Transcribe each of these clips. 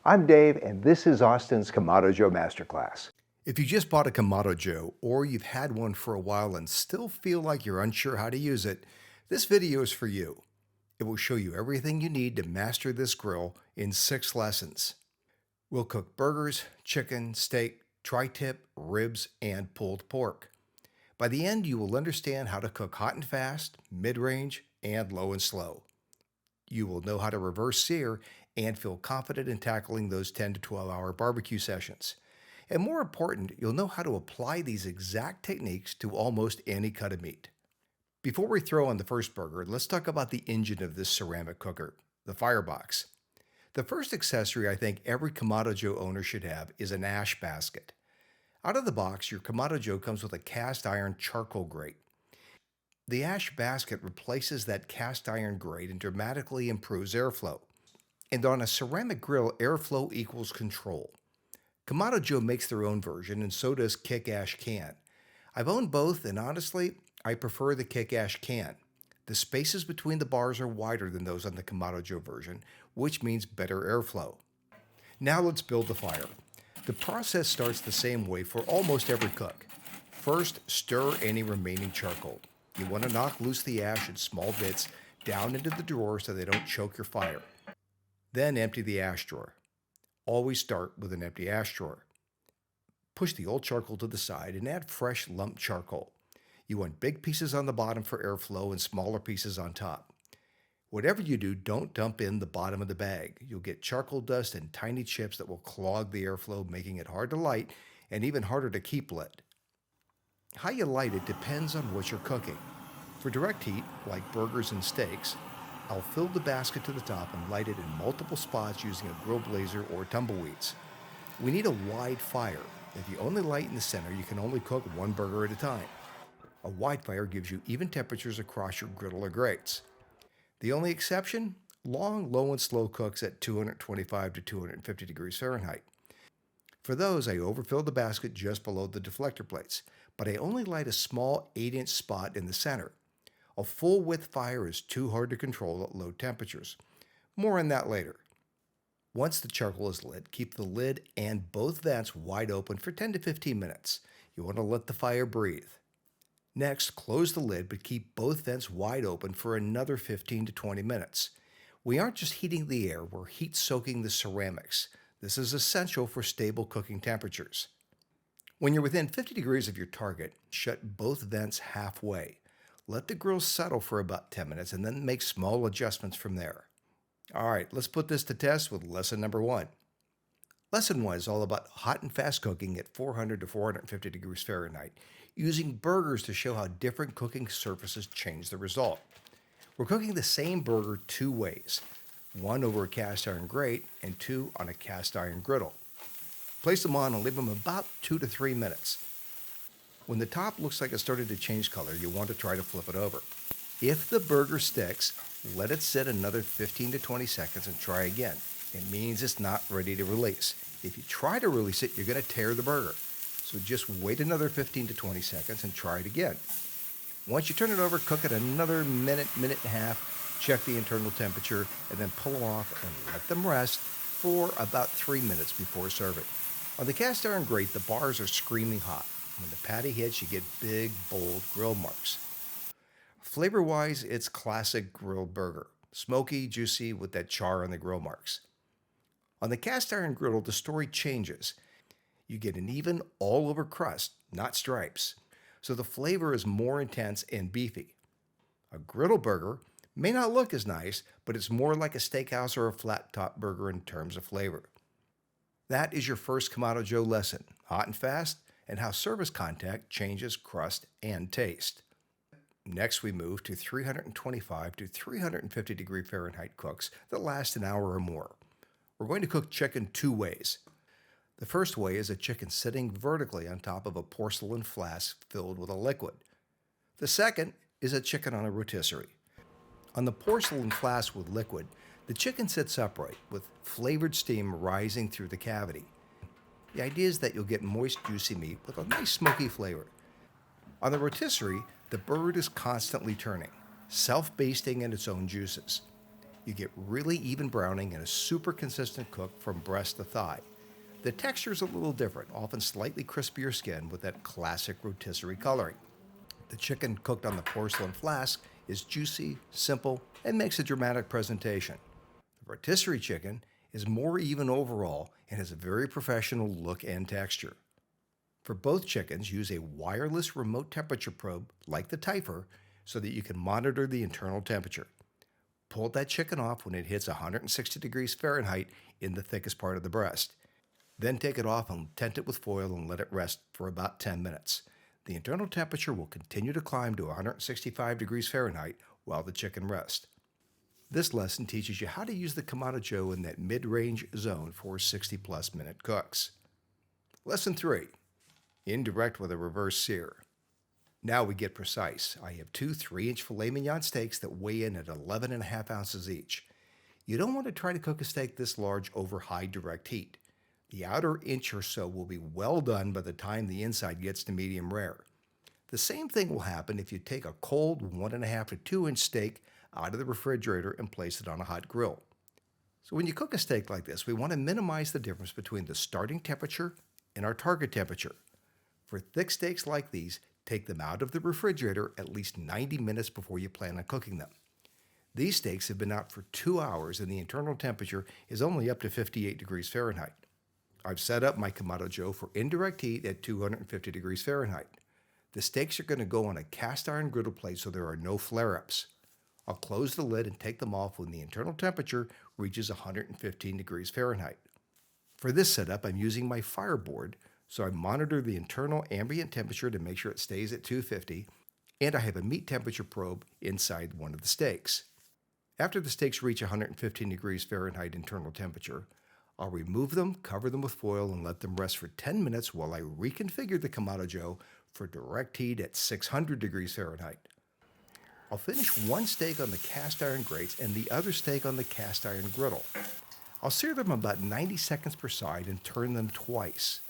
I'm Dave, and this is Austin's Kamado Joe Masterclass. If you just bought a Kamado Joe, or you've had one for a while and still feel like you're unsure how to use it, this video is for you. It will show you everything you need to master this grill in 6 lessons. We'll cook burgers, chicken, steak, tri-tip, ribs, and pulled pork. By the end, you will understand how to cook hot and fast, mid-range, and low and slow. You will know how to reverse sear and feel confident in tackling those 10 to 12 hour barbecue sessions. And more important, you'll know how to apply these exact techniques to almost any cut of meat. Before we throw on the first burger, let's talk about the engine of this ceramic cooker, the Firebox. The first accessory I think every Kamado Joe owner should have is an ash basket. Out of the box, your Kamado Joe comes with a cast iron charcoal grate. The ash basket replaces that cast iron grate and dramatically improves airflow. And on a ceramic grill, airflow equals control. Kamado Joe makes their own version, and so does Kick Ash Can. I've owned both, and honestly, I prefer the Kick Ash Can. The spaces between the bars are wider than those on the Kamado Joe version, which means better airflow. Now let's build the fire. The process starts the same way for almost every cook. First, stir any remaining charcoal. You want to knock loose the ash in small bits down into the drawer so they don't choke your fire. Then empty the ash drawer. Always start with an empty ash drawer. Push the old charcoal to the side and add fresh lumped charcoal. You want big pieces on the bottom for airflow and smaller pieces on top. Whatever you do, don't dump in the bottom of the bag. You'll get charcoal dust and tiny chips that will clog the airflow, making it hard to light and even harder to keep lit. How you light it depends on what you're cooking. For direct heat, like burgers and steaks, I'll fill the basket to the top and light it in multiple spots using a grill blazer or tumbleweeds. We need a wide fire. If you only light in the center, you can only cook one burger at a time. A wide fire gives you even temperatures across your griddle or grates. The only exception? Long, low, and slow cooks at 225 to 250 degrees Fahrenheit. For those, I overfill the basket just below the deflector plates, but I only light a small 8-inch spot in the center. A full-width fire is too hard to control at low temperatures. More on that later. Once the charcoal is lit, keep the lid and both vents wide open for 10 to 15 minutes. You want to let the fire breathe. Next, close the lid, but keep both vents wide open for another 15 to 20 minutes. We aren't just heating the air, we're heat-soaking the ceramics. This is essential for stable cooking temperatures. When you're within 50 degrees of your target, shut both vents halfway. Let the grill settle for about 10 minutes and then make small adjustments from there. All right, let's put this to test with lesson number 1. Lesson 1 is all about hot and fast cooking at 400 to 450 degrees Fahrenheit, using burgers to show how different cooking surfaces change the result. We're cooking the same burger 2 ways, 1 over a cast iron grate and 2 on a cast iron griddle. Place them on and leave them about 2 to 3 minutes. When the top looks like it started to change color, you want to try to flip it over. If the burger sticks, let it sit another 15 to 20 seconds and try again. It means it's not ready to release. If you try to release it, you're going to tear the burger. So just wait another 15 to 20 seconds and try it again. Once you turn it over, cook it another minute, minute and a half, check the internal temperature, and then pull them off and let them rest for about 3 minutes before serving. On the cast iron grate, the bars are screaming hot. When the patty hits, you get big, bold grill marks. Flavor-wise, it's classic grilled burger. Smoky, juicy, with that char on the grill marks. On the cast iron griddle, the story changes. You get an even, all-over crust, not stripes. So the flavor is more intense and beefy. A griddle burger may not look as nice, but it's more like a steakhouse or a flat-top burger in terms of flavor. That is your first Kamado Joe lesson, hot and fast, and how surface contact changes crust and taste. Next, we move to 325 to 350 degree Fahrenheit cooks that last an hour or more. We're going to cook chicken 2 ways. The first way is a chicken sitting vertically on top of a porcelain flask filled with a liquid. The second is a chicken on a rotisserie. On the porcelain flask with liquid, the chicken sits upright with flavored steam rising through the cavity. The idea is that you'll get moist, juicy meat with a nice smoky flavor. On the rotisserie, the bird is constantly turning, self-basting in its own juices. You get really even browning and a super consistent cook from breast to thigh. The texture is a little different, often slightly crispier skin with that classic rotisserie coloring. The chicken cooked on the porcelain flask is juicy, simple, and makes a dramatic presentation. The rotisserie chicken is more even overall and has a very professional look and texture. For both chickens, use a wireless remote temperature probe like the Typher so that you can monitor the internal temperature. Pull that chicken off when it hits 160 degrees Fahrenheit in the thickest part of the breast. Then take it off and tent it with foil and let it rest for about 10 minutes. The internal temperature will continue to climb to 165 degrees Fahrenheit while the chicken rests. This lesson teaches you how to use the Kamado Joe in that mid-range zone for 60-plus minute cooks. Lesson 3. Indirect with a reverse sear. Now we get precise. I have two 3-inch filet mignon steaks that weigh in at 11.5 ounces each. You don't want to try to cook a steak this large over high direct heat. The outer inch or so will be well done by the time the inside gets to medium rare. The same thing will happen if you take a cold 1.5 to 2-inch steak out of the refrigerator and place it on a hot grill. So when you cook a steak like this, we want to minimize the difference between the starting temperature and our target temperature. For thick steaks like these, take them out of the refrigerator at least 90 minutes before you plan on cooking them. These steaks have been out for 2 hours and the internal temperature is only up to 58 degrees Fahrenheit. I've set up my Kamado Joe for indirect heat at 250 degrees Fahrenheit. The steaks are going to go on a cast iron griddle plate so there are no flare-ups. I'll close the lid and take them off when the internal temperature reaches 115 degrees Fahrenheit. For this setup, I'm using my FireBoard, so I monitor the internal ambient temperature to make sure it stays at 250, and I have a meat temperature probe inside one of the steaks. After the steaks reach 115 degrees Fahrenheit internal temperature, I'll remove them, cover them with foil, and let them rest for 10 minutes while I reconfigure the Kamado Joe for direct heat at 600 degrees Fahrenheit. I'll finish one steak on the cast iron grates and the other steak on the cast iron griddle. I'll sear them about 90 seconds per side and turn them twice.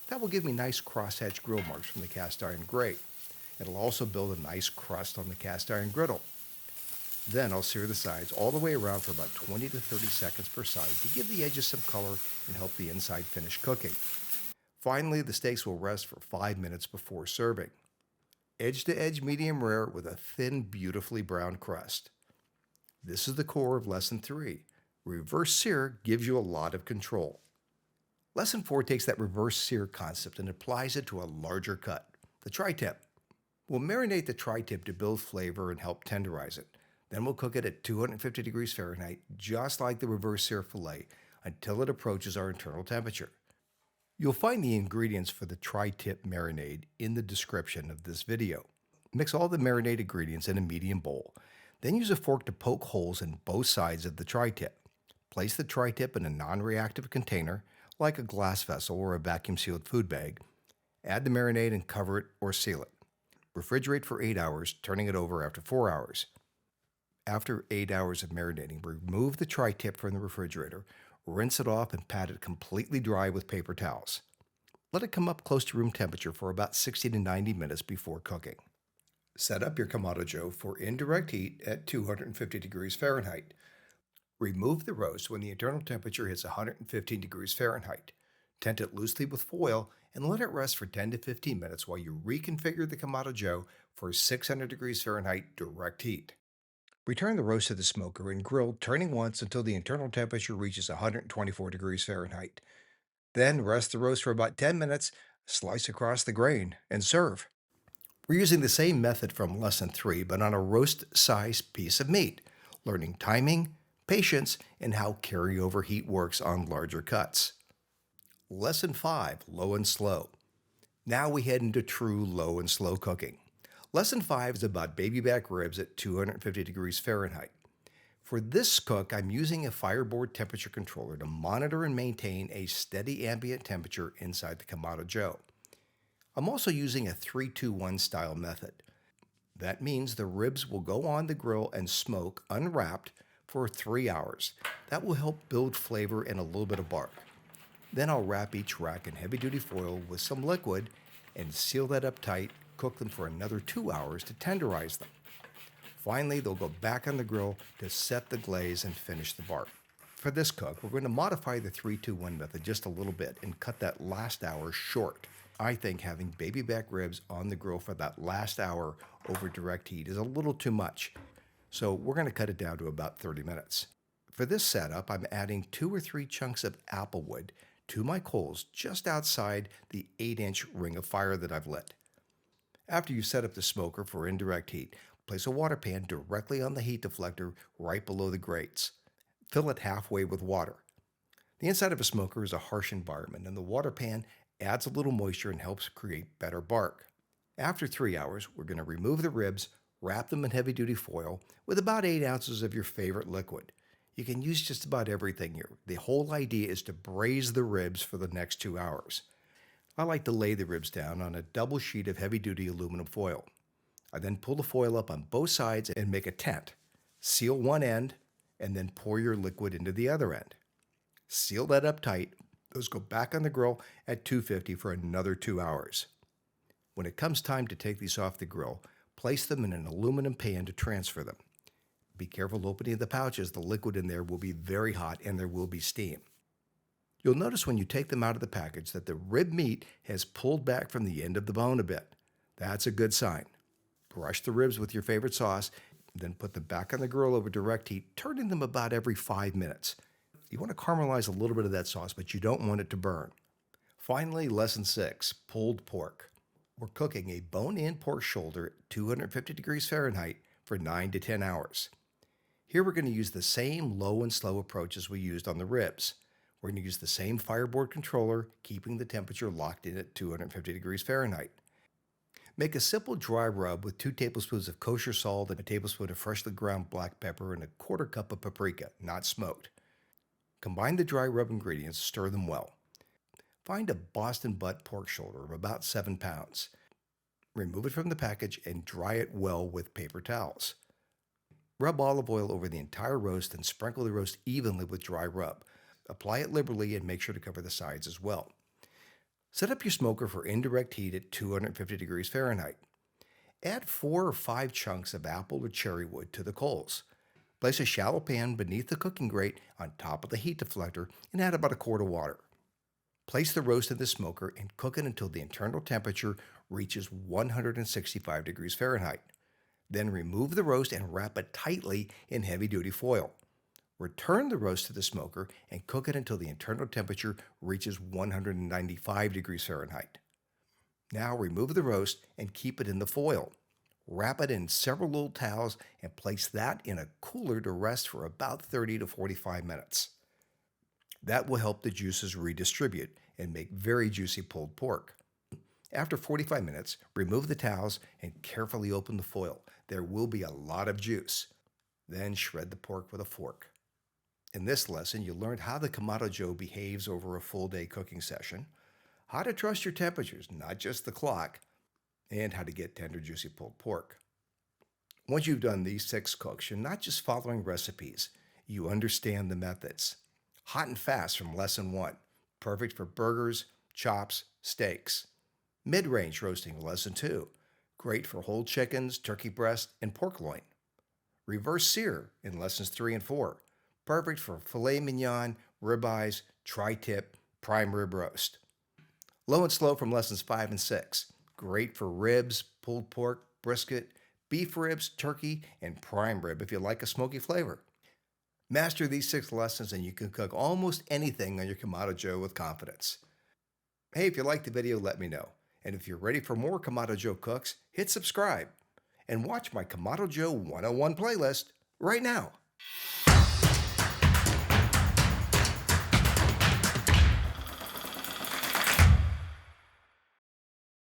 That will give me nice crosshatch grill marks from the cast iron grate. It'll also build a nice crust on the cast iron griddle. Then I'll sear the sides all the way around for about 20 to 30 seconds per side to give the edges some color and help the inside finish cooking. Finally, the steaks will rest for 5 minutes before serving. Edge to edge medium rare with a thin, beautifully browned crust. This is the core of Lesson 3. Reverse sear gives you a lot of control. Lesson 4 takes that reverse sear concept and applies it to a larger cut, the tri-tip. We'll marinate the tri-tip to build flavor and help tenderize it. Then we'll cook it at 250 degrees Fahrenheit, just like the reverse sear filet, until it approaches our internal temperature. You'll find the ingredients for the tri-tip marinade in the description of this video. Mix all the marinade ingredients in a medium bowl. Then use a fork to poke holes in both sides of the tri-tip. Place the tri-tip in a non-reactive container, like a glass vessel or a vacuum-sealed food bag. Add the marinade and cover it or seal it. Refrigerate for 8 hours, turning it over after 4 hours. After 8 hours of marinating, remove the tri-tip from the refrigerator, rinse it off, and pat it completely dry with paper towels. Let it come up close to room temperature for about 60 to 90 minutes before cooking. Set up your Kamado Joe for indirect heat at 250 degrees Fahrenheit. Remove the roast when the internal temperature hits 115 degrees Fahrenheit. Tent it loosely with foil and let it rest for 10 to 15 minutes while you reconfigure the Kamado Joe for 600 degrees Fahrenheit direct heat. Return the roast to the smoker and grill, turning once until the internal temperature reaches 124 degrees Fahrenheit. Then rest the roast for about 10 minutes, slice across the grain, and serve. We're using the same method from Lesson 3, but on a roast-sized piece of meat, learning timing, patience, and how carryover heat works on larger cuts. Lesson 5, Low and Slow. Now we head into true low and slow cooking. Lesson 5 is about baby back ribs at 250 degrees Fahrenheit. For this cook, I'm using a FireBoard temperature controller to monitor and maintain a steady ambient temperature inside the Kamado Joe. I'm also using a 3-2-1 style method. That means the ribs will go on the grill and smoke unwrapped for 3 hours. That will help build flavor and a little bit of bark. Then I'll wrap each rack in heavy-duty foil with some liquid and seal that up tight. Cook them for another 2 hours to tenderize them. Finally, they'll go back on the grill to set the glaze and finish the bark. For this cook, we're going to modify the 3-2-1 method just a little bit and cut that last hour short. I think having baby back ribs on the grill for that last hour over direct heat is a little too much, so we're going to cut it down to about 30 minutes. For this setup, I'm adding 2 or 3 chunks of applewood to my coals just outside the 8-inch ring of fire that I've lit. After you set up the smoker for indirect heat, place a water pan directly on the heat deflector right below the grates. Fill it halfway with water. The inside of a smoker is a harsh environment, and the water pan adds a little moisture and helps create better bark. After 3 hours, we're going to remove the ribs, wrap them in heavy-duty foil with about 8 ounces of your favorite liquid. You can use just about everything here. The whole idea is to braise the ribs for the next 2 hours. I like to lay the ribs down on a double sheet of heavy-duty aluminum foil. I then pull the foil up on both sides and make a tent. Seal one end, and then pour your liquid into the other end. Seal that up tight. Those go back on the grill at 250 for another 2 hours. When it comes time to take these off the grill, place them in an aluminum pan to transfer them. Be careful opening the pouches. The liquid in there will be very hot and there will be steam. You'll notice when you take them out of the package that the rib meat has pulled back from the end of the bone a bit. That's a good sign. Brush the ribs with your favorite sauce, then put them back on the grill over direct heat, turning them about every 5 minutes. You want to caramelize a little bit of that sauce, but you don't want it to burn. Finally, lesson 6, pulled pork. We're cooking a bone-in pork shoulder at 250 degrees Fahrenheit for 9 to 10 hours. Here we're going to use the same low and slow approach as we used on the ribs. We're going to use the same FireBoard controller, keeping the temperature locked in at 250 degrees Fahrenheit. Make a simple dry rub with 2 tablespoons of kosher salt and a tablespoon of freshly ground black pepper and a 1/4 cup of paprika, not smoked. Combine the dry rub ingredients, stir them well. Find a Boston butt pork shoulder of about 7 pounds. Remove it from the package and dry it well with paper towels. Rub olive oil over the entire roast and sprinkle the roast evenly with dry rub. Apply it liberally and make sure to cover the sides as well. Set up your smoker for indirect heat at 250 degrees Fahrenheit. Add 4 or 5 chunks of apple or cherry wood to the coals. Place a shallow pan beneath the cooking grate on top of the heat deflector and add about 1 quart of water. Place the roast in the smoker and cook it until the internal temperature reaches 165 degrees Fahrenheit. Then remove the roast and wrap it tightly in heavy-duty foil. Return the roast to the smoker and cook it until the internal temperature reaches 195 degrees Fahrenheit. Now remove the roast and keep it in the foil. Wrap it in several little towels and place that in a cooler to rest for about 30 to 45 minutes. That will help the juices redistribute and make very juicy pulled pork. After 45 minutes, remove the towels and carefully open the foil. There will be a lot of juice. Then shred the pork with a fork. In this lesson, you learned how the Kamado Joe behaves over a full-day cooking session, how to trust your temperatures, not just the clock, and how to get tender, juicy pulled pork. Once you've done these 6 cooks, you're not just following recipes, you understand the methods. Hot and fast from lesson 1, perfect for burgers, chops, steaks. Mid-range roasting, lesson 2, great for whole chickens, turkey breast, and pork loin. Reverse sear in lessons 3 and 4, perfect for filet mignon, ribeyes, tri-tip, prime rib roast. Low and slow from lessons 5 and 6, great for ribs, pulled pork, brisket, beef ribs, turkey, and prime rib if you like a smoky flavor. Master these 6 lessons and you can cook almost anything on your Kamado Joe with confidence. Hey, if you liked the video, let me know. And if you're ready for more Kamado Joe cooks, hit subscribe and watch my Kamado Joe 101 playlist right now.